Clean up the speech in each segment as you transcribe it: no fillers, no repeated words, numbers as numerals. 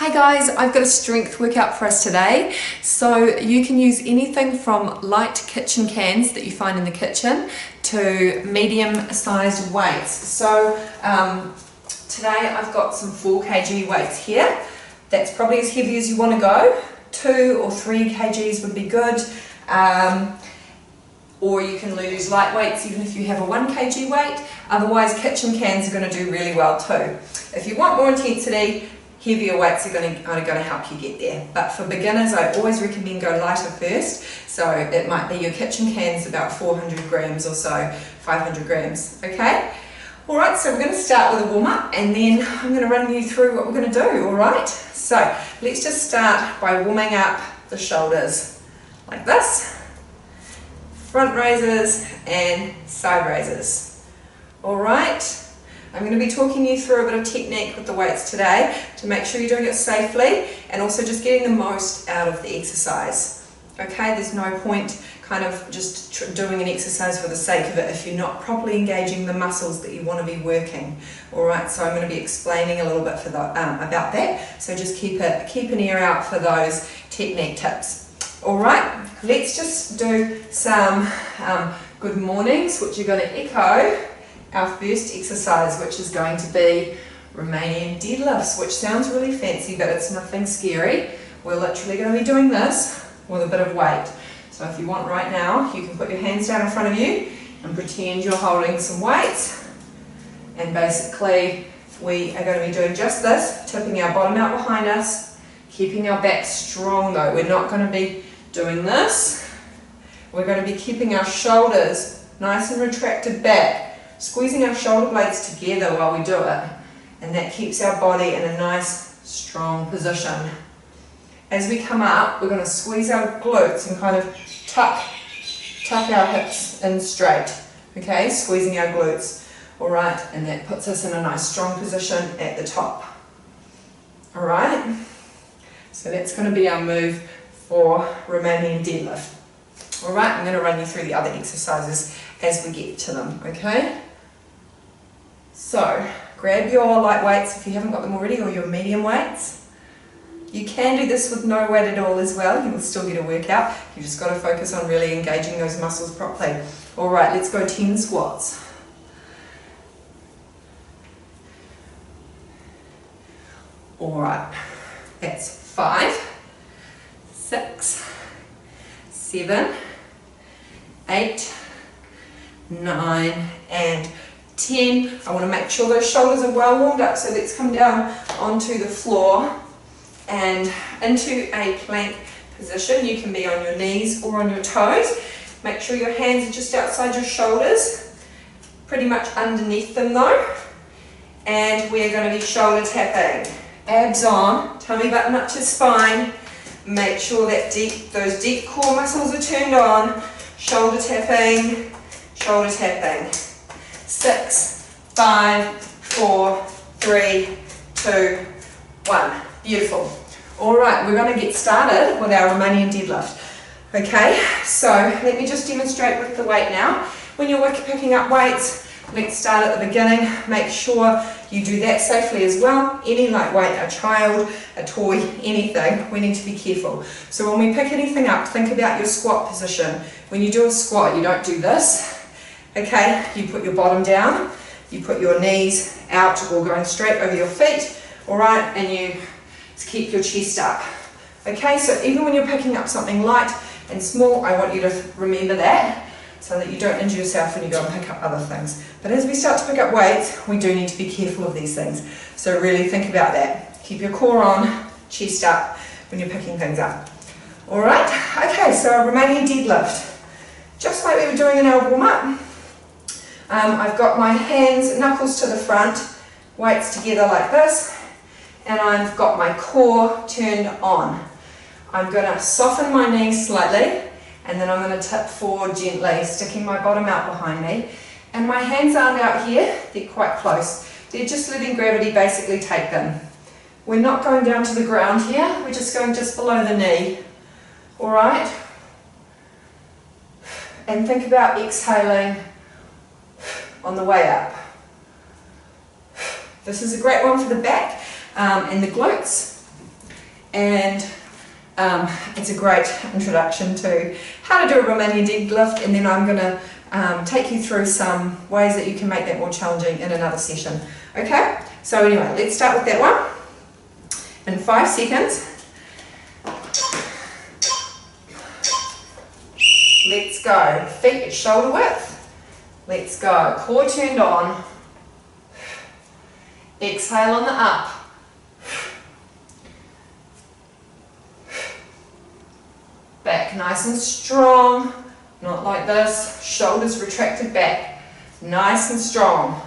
Hi guys, I've got a strength workout for us today. So you can use anything from light kitchen cans that you find in the kitchen to medium sized weights. So today I've got some 4 kg weights here. That's probably as heavy as you want to go. 2 or 3 kgs would be good. Or you can use light weights even if you have a 1 kg weight. Otherwise kitchen cans are going to do really well too. If you want more intensity, heavier weights are going to help you get there. But for beginners, I always recommend go lighter first. So it might be your kitchen cans about 400 grams or so, 500 grams, okay? All right, so we're going to start with a warm up and then I'm going to run you through what we're going to do, all right? So let's just start by warming up the shoulders like this. Front raises and side raises. All right, I'm going to be talking you through a bit of technique with the weights today to make sure you're doing it safely and also just getting the most out of the exercise. Okay, there's no point kind of just doing an exercise for the sake of it if you're not properly engaging the muscles that you want to be working. All right, so I'm going to be explaining a little bit for about that. So just keep an ear out for those technique tips. All right, let's just do some good mornings, which are going to echo our first exercise, which is going to be Romanian deadlifts, which sounds really fancy, but it's nothing scary. We're literally going to be doing this with a bit of weight. So if you want right now, you can put your hands down in front of you and pretend you're holding some weights. And basically, we are going to be doing just this, tipping our bottom out behind us, keeping our back strong though. We're not going to be doing this. We're going to be keeping our shoulders nice and retracted back, squeezing our shoulder blades together while we do it, and that keeps our body in a nice strong position. As we come up, we're going to squeeze our glutes and kind of tuck our hips in straight, okay, squeezing our glutes, all right, and that puts us in a nice strong position at the top. All right, so that's going to be our move for Romanian deadlift. All right, I'm going to run you through the other exercises as we get to them, okay? So, grab your light weights if you haven't got them already, or your medium weights. You can do this with no weight at all as well, you will still get a workout. You've just got to focus on really engaging those muscles properly. All right, let's go 10 squats. All right, that's 5, 6, 7, 8, 9, and 10. I want to make sure those shoulders are well warmed up, so let's come down onto the floor and into a plank position. You can be on your knees or on your toes. Make sure your hands are just outside your shoulders, pretty much underneath them though. And we're going to be shoulder tapping. Abs on, tummy button up to spine. Make sure that those deep core muscles are turned on. Shoulder tapping, shoulder tapping. 6, 5, 4, 3, 2, 1. Beautiful. All right, we're going to get started with our Romanian deadlift. Okay, so let me just demonstrate with the weight now. When you're picking up weights, let's start at the beginning. Make sure you do that safely as well. Any light weight, a child, a toy, anything, we need to be careful. So when we pick anything up, think about your squat position. When you do a squat, you don't do this. Okay, you put your bottom down, you put your knees out or going straight over your feet, all right, and you keep your chest up. Okay, so even when you're picking up something light and small, I want you to remember that so that you don't injure yourself when you go and pick up other things. But as we start to pick up weights, we do need to be careful of these things. So really think about that. Keep your core on, chest up when you're picking things up. All right, okay, so a Romanian deadlift. Just like we were doing in our warm-up. I've got my hands, knuckles to the front, weights together like this, and I've got my core turned on. I'm going to soften my knees slightly, and then I'm going to tip forward gently, sticking my bottom out behind me. And my hands aren't out here, they're quite close. They're just letting gravity basically take them. We're not going down to the ground here, we're just going just below the knee. All right? And think about exhaling on the way up. This is a great one for the back and the glutes. and it's a great introduction to how to do a Romanian deadlift, and then I'm going to take you through some ways that you can make that more challenging in another session. Okay, so anyway, let's start with that one. In 5 seconds, let's go. Feet at shoulder width. Let's go. Core turned on. Exhale on the up. Back nice and strong. Not like this. Shoulders retracted back. Nice and strong.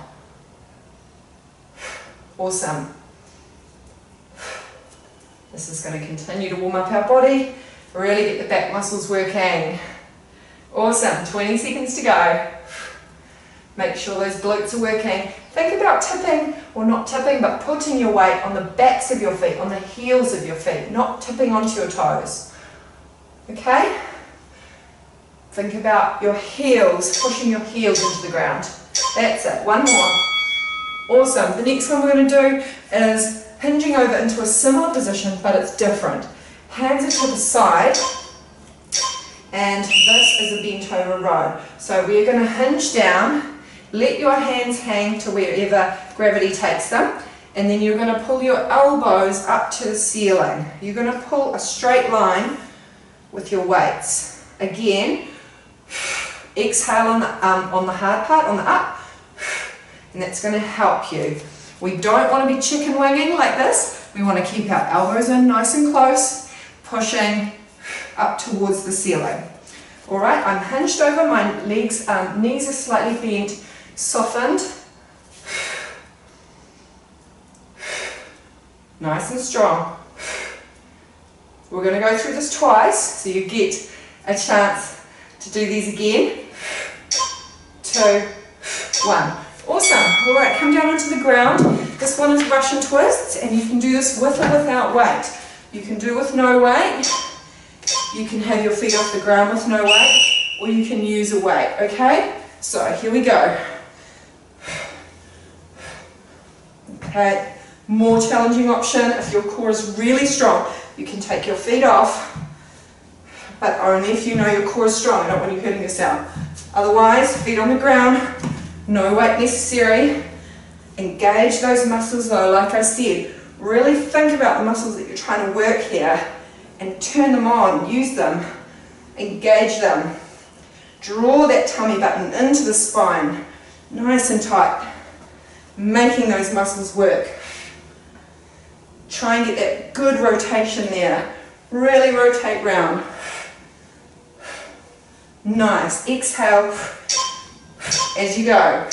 Awesome. This is going to continue to warm up our body. Really get the back muscles working. Awesome. 20 seconds to go. Make sure those glutes are working. Think about tipping, or not tipping, but putting your weight on the backs of your feet, on the heels of your feet, not tipping onto your toes. Okay? Think about your heels, pushing your heels into the ground. That's it. One more. Awesome. The next one we're going to do is hinging over into a similar position, but it's different. Hands are to the side, and this is a bent over row. So we're going to hinge down, let your hands hang to wherever gravity takes them, and then you're going to pull your elbows up to the ceiling. You're going to pull a straight line with your weights. Again, exhale on the hard part, on the up, and that's going to help you. We don't want to be chicken winging like this. We want to keep our elbows in nice and close, pushing up towards the ceiling. All right, I'm hinged over, my legs, knees are slightly bent, softened. Nice and strong. We're going to go through this twice, so you get a chance to do these again. 2, 1. Awesome. All right, come down onto the ground. This one is Russian twists, and you can do this with or without weight. You can do with no weight. You can have your feet off the ground with no weight, or you can use a weight, okay? So here we go. Okay, more challenging option. If your core is really strong, you can take your feet off, but only if you know your core is strong. I don't want you hurting yourself. Otherwise, feet on the ground, no weight necessary. Engage those muscles though, like I said. Really think about the muscles that you're trying to work here and turn them on, use them, engage them. Draw that tummy button into the spine, nice and tight, making those muscles work. Try and get that good rotation there. Really rotate round. Nice. Exhale as you go.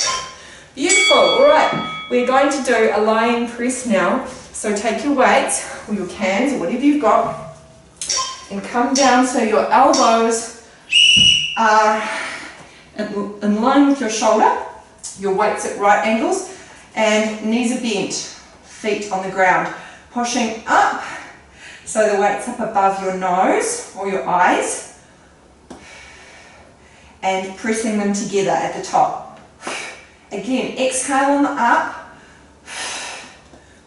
Beautiful. All right. We're going to do a lying press now. So take your weights or your cans or whatever you've got and come down so your elbows are in line with your shoulder. Your weight's at right angles and knees are bent. Feet on the ground. Pushing up so the weight's up above your nose or your eyes and pressing them together at the top. Again, exhale on the up.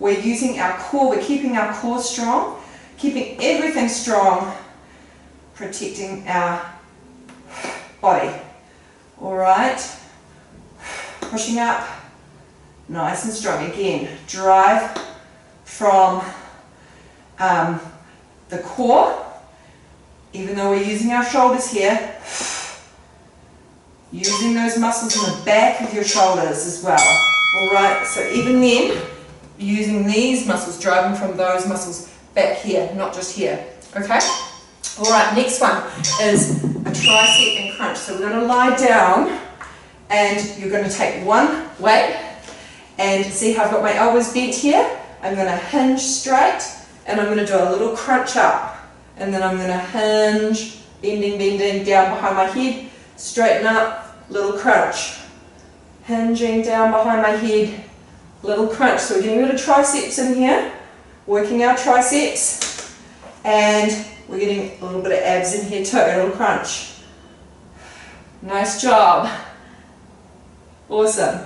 We're using our core, we're keeping our core strong, keeping everything strong, protecting our body. All right, pushing up, nice and strong. Again, drive from the core, even though we're using our shoulders here, using those muscles in the back of your shoulders as well. All right, so even then, using these muscles, driving from those muscles back here, not just here, okay? All right, next one is a tricep and crunch. So we're going to lie down and you're going to take one weight and see how I've got my elbows bent here. I'm going to hinge straight and I'm going to do a little crunch up and then I'm going to hinge, bending down behind my head, straighten up, little crunch, hinging down behind my head, little crunch. So we're getting rid of triceps in here, working our triceps, and we're getting a little bit of abs in here too, a little crunch. Nice job. Awesome.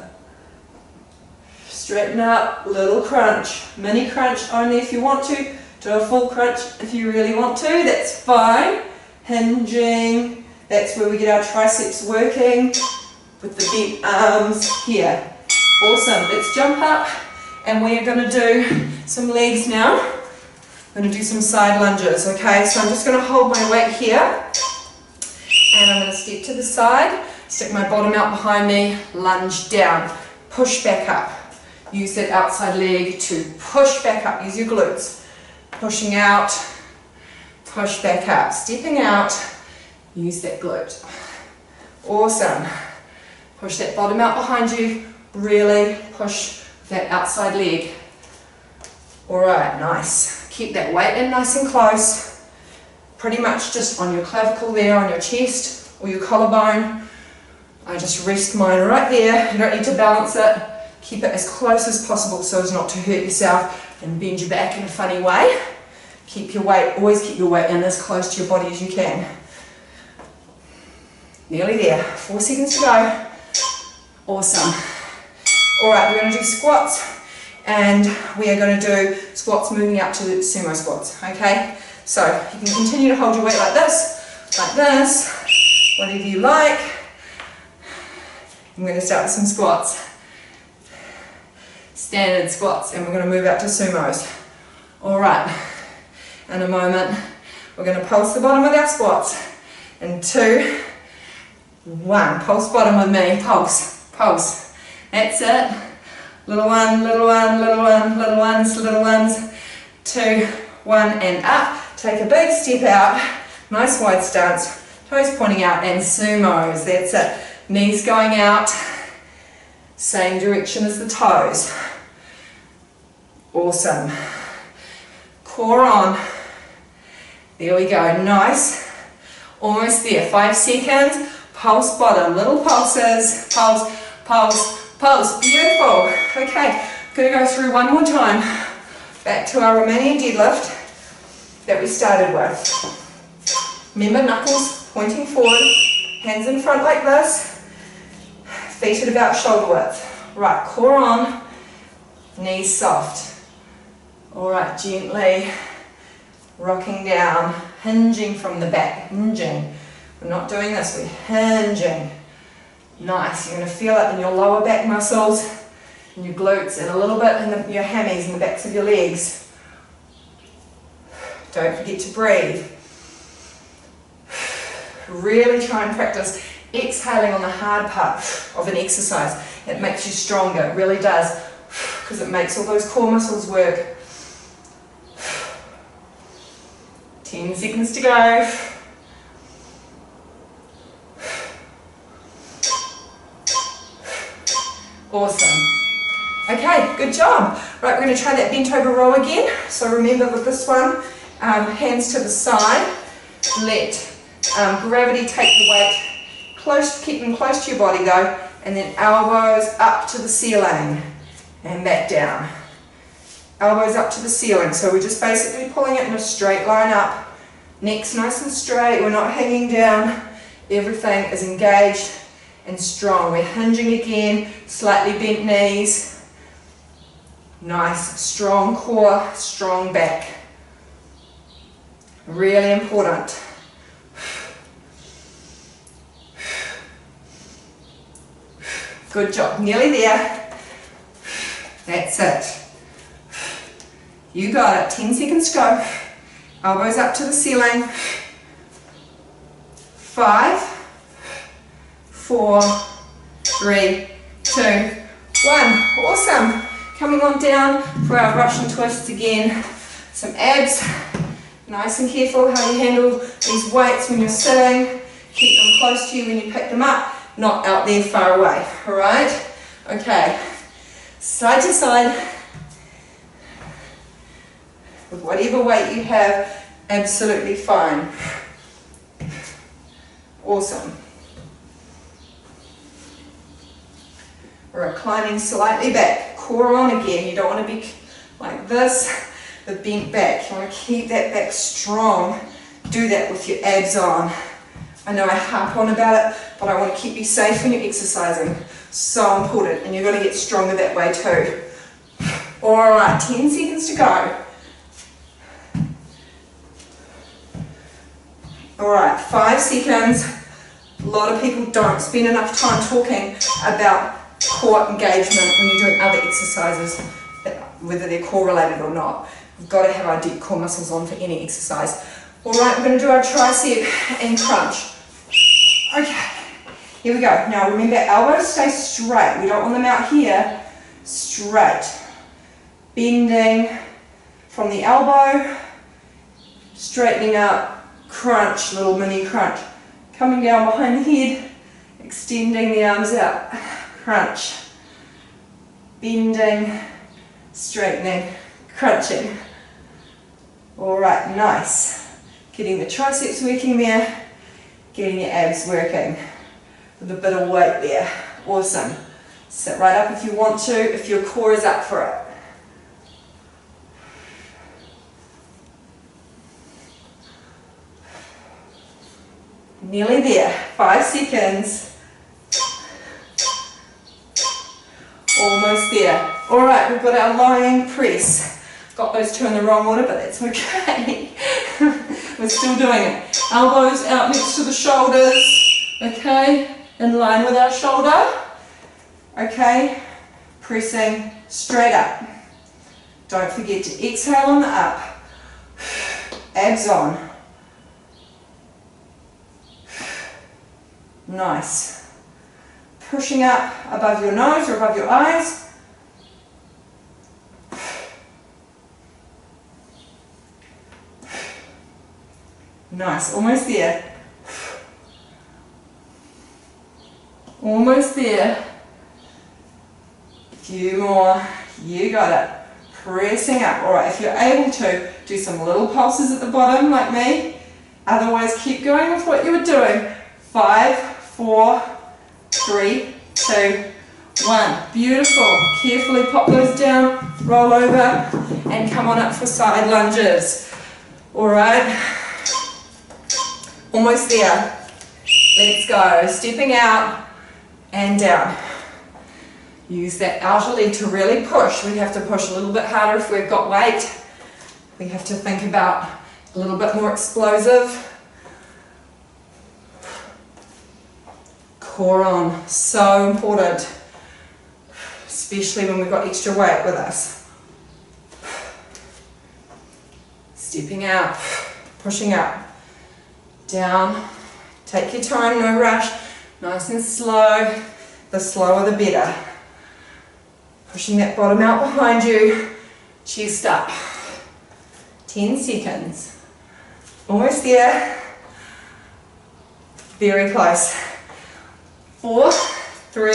Straighten up, little crunch. Mini crunch only if you want to. Do a full crunch if you really want to, that's fine. Hinging, that's where we get our triceps working with the bent arms here. Awesome, let's jump up and we are going to do some legs now. I'm going to do some side lunges, okay? So I'm just going to hold my weight here and I'm going to step to the side, stick my bottom out behind me, lunge down, push back up. Use that outside leg to push back up, use your glutes. Pushing out, push back up, stepping out, use that glute. Awesome. Push that bottom out behind you, really push that outside leg. Alright, nice. Keep that weight in nice and close, pretty much just on your clavicle there, on your chest or your collarbone. I just rest mine right there, you don't need to balance it. Keep it as close as possible so as not to hurt yourself and bend your back in a funny way. Keep your weight, always keep your weight in as close to your body as you can. Nearly there, 4 seconds to go. Awesome. Alright, we're going to do squats and we are going to do squats moving up to sumo squats, okay? So you can continue to hold your weight like this, whatever you like. I'm going to start with some squats. Standard squats, and we're going to move up to sumos. Alright, in a moment we're going to pulse the bottom with our squats. In 2, 1, pulse bottom with me, pulse, pulse. That's it. Little one, little one, little one, little ones, little ones. 2, 1, and up. Take a big step out, nice wide stance, toes pointing out, and sumos. That's it. Knees going out, same direction as the toes. Awesome. Core on. There we go. Nice. Almost there. 5 seconds. Pulse bottom. Little pulses. Pulse, pulse, pulse. Beautiful. Okay. Going to go through one more time. Back to our Romanian deadlift that we started with. Remember, knuckles pointing forward. Hands in front like this. Feet at about shoulder width. Right. Core on. Knees soft. Alright, gently rocking down, hinging from the back, hinging. We're not doing this, we're hinging. Nice, you're going to feel it in your lower back muscles, in your glutes, and a little bit in your hammies and the backs of your legs. Don't forget to breathe. Really try and practice exhaling on the hard part of an exercise. It makes you stronger, it really does, because it makes all those core muscles work. 10 seconds to go. Awesome. Okay, good job. Right, we're going to try that bent over row again. So remember with this one, hands to the side. Let gravity take the weight. Close, keep them close to your body though. And then elbows up to the ceiling. And back down. Elbows up to the ceiling, so we're just basically pulling it in a straight line up. Neck's nice and straight, we're not hanging down. Everything is engaged and strong. We're hinging again, slightly bent knees. Nice, strong core, strong back. Really important. Good job, nearly there. That's it. You got it. 10 seconds to go. Elbows up to the ceiling. 5, 4, 3, 2, 1. Awesome. Coming on down for our Russian twists again. Some abs. Nice and careful how you handle these weights when you're sitting. Keep them close to you when you pick them up, not out there far away. Alright? Okay. Side to side. With whatever weight you have, absolutely fine. Awesome. We're reclining slightly back, core on again. You don't want to be like this, with bent back. You want to keep that back strong. Do that with your abs on. I know I harp on about it, but I want to keep you safe when you're exercising. So important, and you've got to get stronger that way too. Alright, 10 seconds to go. All right, 5 seconds. A lot of people don't spend enough time talking about core engagement when you're doing other exercises, whether they're core related or not. We've got to have our deep core muscles on for any exercise. All right, we're going to do our tricep and crunch. Okay, here we go. Now remember, elbows stay straight. We don't want them out here. Straight. Bending from the elbow, straightening up, crunch, little mini crunch. Coming down behind the head, extending the arms out, crunch. Bending, straightening, crunching. All right, nice. Getting the triceps working there, getting your abs working with a bit of weight there. Awesome. Sit right up if you want to, if your core is up for it. Nearly there. 5 seconds. Almost there. All right, we've got our lying press. Got those two in the wrong order, but that's okay. We're still doing it. Elbows out next to the shoulders. Okay, in line with our shoulder. Okay, pressing straight up. Don't forget to exhale on the up. Abs on. Nice. Pushing up above your nose or above your eyes. Nice, almost there. Almost there. Few more. You got it. Pressing up. Alright, if you're able to, do some little pulses at the bottom like me. Otherwise, keep going with what you were doing. 5, 4, 3, 2, 1. Beautiful. Carefully pop those down, roll over, and come on up for side lunges. Alright. Almost there. Let's go. Stepping out and down. Use that outer leg to really push. We have to push a little bit harder if we've got weight. We have to think about a little bit more explosive. Core on, so important, especially when we've got extra weight with us. Stepping out, pushing up, down, take your time, no rush, nice and slow, the slower the better. Pushing that bottom out behind you, chest up, 10 seconds, almost there, very close. 4, 3,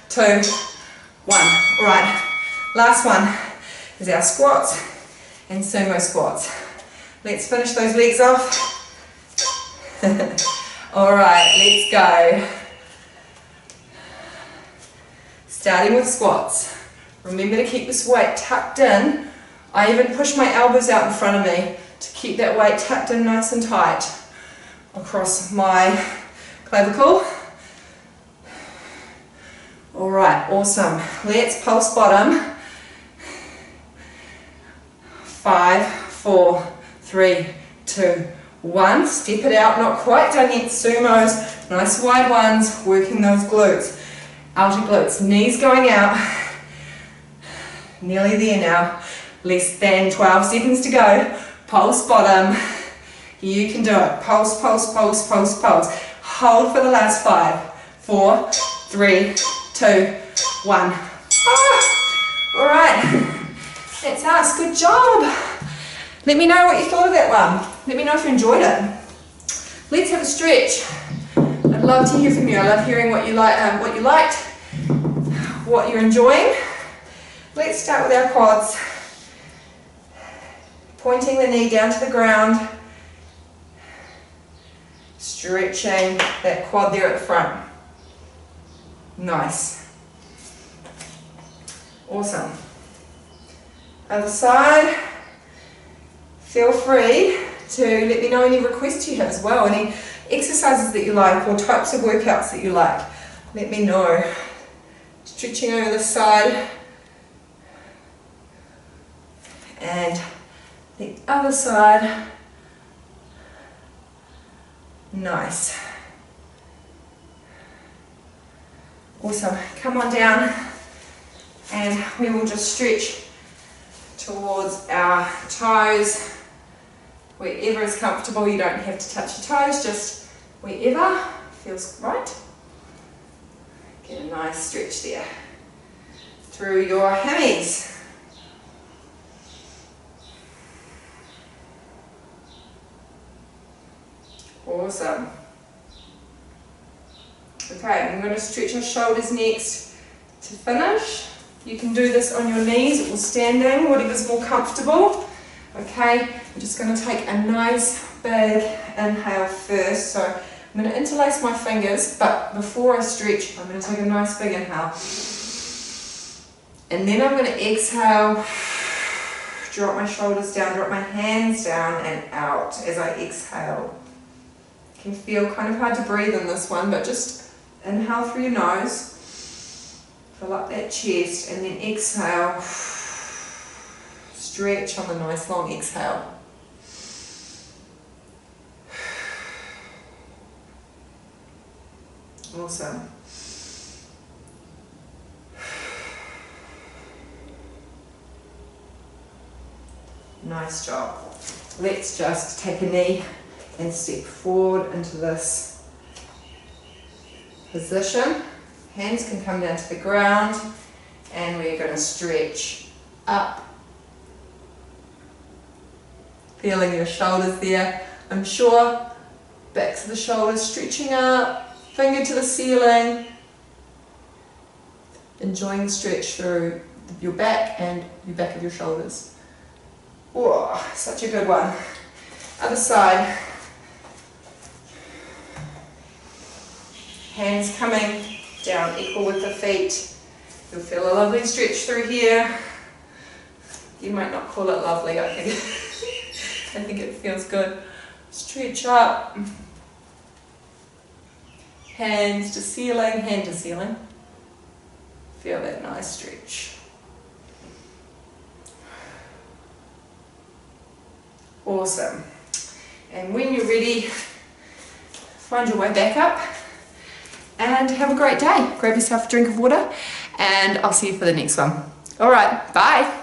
2, 1. All right, last one is our squats and sumo squats. Let's finish those legs off. All right, let's go. Starting with squats. Remember to keep this weight tucked in. I even push my elbows out in front of me to keep that weight tucked in nice and tight across my clavicle. All right, awesome. Let's pulse bottom. 5, 4, 3, 2, 1. Step it out, not quite done yet. Sumos, nice wide ones, working those glutes. Outer glutes, knees going out. Nearly there now. Less than 12 seconds to go. Pulse bottom. You can do it. Pulse, pulse, pulse, pulse, pulse. Hold for the last 5, 4, 3, 2, 1. All right, that's us. Good job. Let me know what you thought of that one. Let me know if you enjoyed it. Let's have a stretch. I'd love to hear from you. I love hearing what you like, what you liked, what you're enjoying. Let's start with our quads. Pointing the knee down to the ground. Stretching that quad there at the front. Nice. Awesome. Other side. Feel free to let me know any requests you have as well, any exercises that you like or types of workouts that you like. Let me know. Stretching over the side. And the other side. Nice. Awesome. Come on down and we will just stretch towards our toes. Wherever is comfortable, you don't have to touch your toes, just wherever feels right. Get a nice stretch there through your hammies. Awesome. Okay, I'm going to stretch our shoulders next to finish. You can do this on your knees or standing, whatever's more comfortable. Okay, I'm just going to take a nice big inhale first. So I'm going to interlace my fingers, but before I stretch, I'm going to take a nice big inhale. And then I'm going to exhale, drop my shoulders down, drop my hands down and out as I exhale. It can feel kind of hard to breathe in this one, but just inhale through your nose, fill up that chest, and then exhale, stretch on the nice long exhale. Awesome. Nice job. Let's just take a knee and step forward into this position. Hands can come down to the ground and we're going to stretch up. Feeling your shoulders there, I'm sure. Backs of the shoulders stretching up, finger to the ceiling. Enjoying the stretch through your back and your back of your shoulders. Whoa, such a good one. Other side. Hands coming down equal with the feet. You'll feel a lovely stretch through here. You might not call it lovely, I think. I think it feels good. Stretch up. Hands to ceiling, hand to ceiling. Feel that nice stretch. Awesome. And when you're ready, find your way back up and have a great day. Grab yourself a drink of water and I'll see you for the next one. All right, bye.